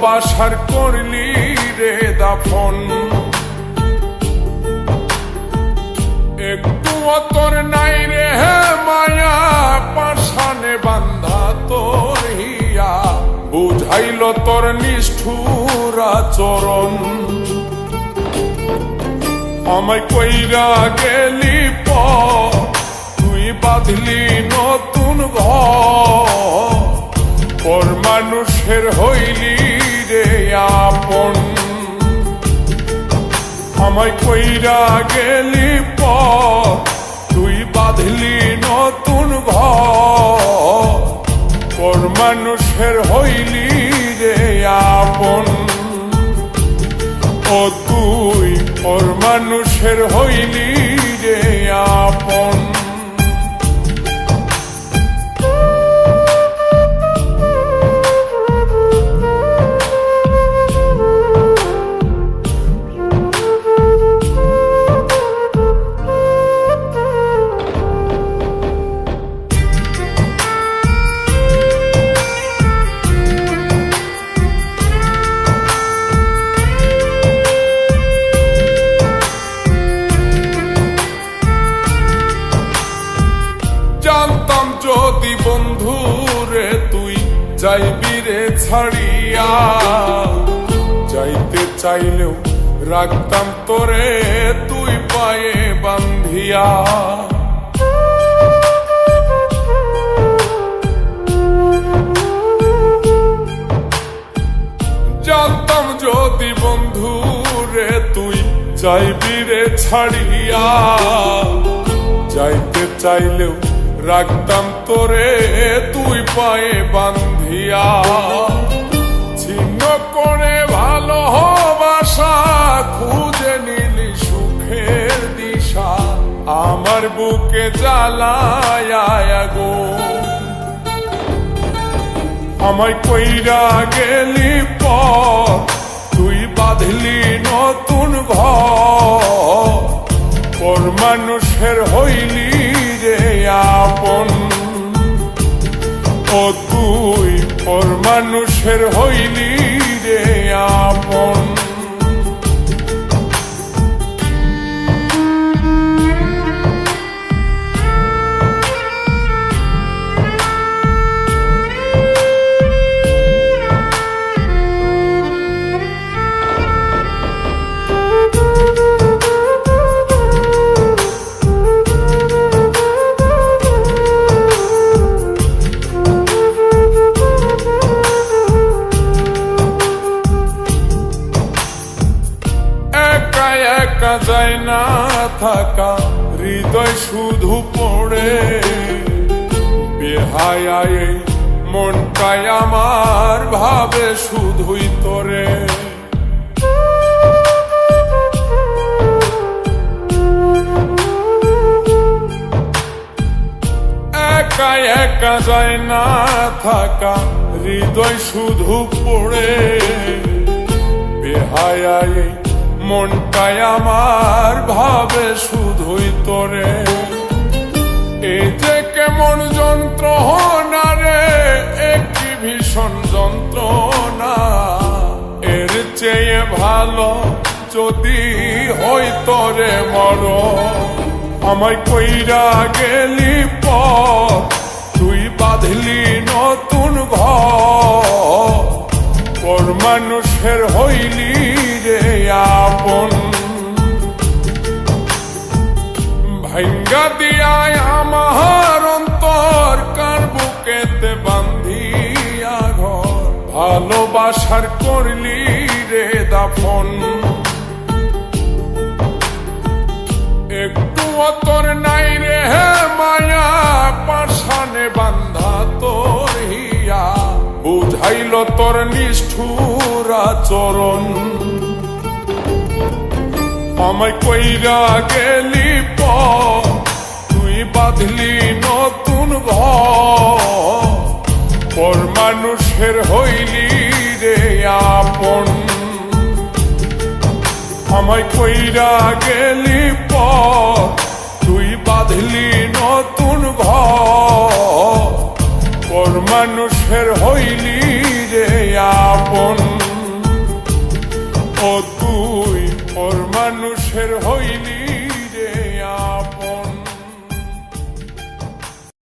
ভালোবাসার করলি রে দাফন। একটু তোর নাই রে মায়া, পাশানে বান্ধা তোর হিয়া, বুঝাইল তোর নিষ্ঠুর আচরণ। আমায় কইরা গেলি পর, তুই বাঁধলি নতুন ঘর, পর মানুষের হইলি রে আপন। আমায় কইরা গেলি পর, তুই বাঁধলি নতুন ঘর, পর মানুষের হইলি রে আপন। ও তুই পর মানুষের হইলি রে আপন। জানতাম যদি বন্ধু রে তুই যাইবি রে ছাড়িয়া, যাইতে চাইলেও রাখতাম তোরে তুই পায়ে বান্ধিয়া। জানতাম যদি বন্ধু রে তুই যাইবি রে ছাড়িয়া, যাইতে চাইলেও রাখতাম তোরে তুই পায়ে বান্ধিয়া। ছিন্ন করে ভালোবাসা খুঁজে নিলি সুখের দিশা, আমার বুকে জ্বালায় আগুন। আমায় কইরা গেলি পর, তুই বাঁধলি নতুন ঘর, পর মানুষের হইলি রে আপন। ও তুই পর মানুষের হইলি রে আপন। একা যায় না থাকা, হৃদয় শুধু পড়ে বেহায়ায়, মনটাই আমার ভাবে শুধুই তোরে। একা একা যায় না থাকা, হৃদয় শুধু পড়ে বেহায়ায়, মনটাই আমার ভাবে শুধুই তোরে। এই যে কেমন যন্ত্রণা রে, একটি ভীষণ যন্ত্রণা, এর চেয়ে ভালো যদি হইতো রে মরণ। আমায় কইরা গেলি পর, তুই বাঁধলি নতুন ঘর, পর মানুষের হইলি রে আপন। ভাঙ্গা দিয়ায় আমার অন্তর, কার বুকেতে বান্ধিয়া ঘর, ভালোবাসার করলি রে দাফন। একটু তোর নাই রে মায়া, পাশানে বান্ধা তোর হিয়া, বুঝাইল তোর নিষ্ঠুর আচরণ। আমায় কইরা গেলি পর, তুই বাঁধলি নতুন ঘর, পর মানুষের হইলি রে আপন। আমায় কইরা গেলি পর, তুই বাঁধলি নতুন ঘর, পর মানুষের হইলি রে আপন। সুখের হইলি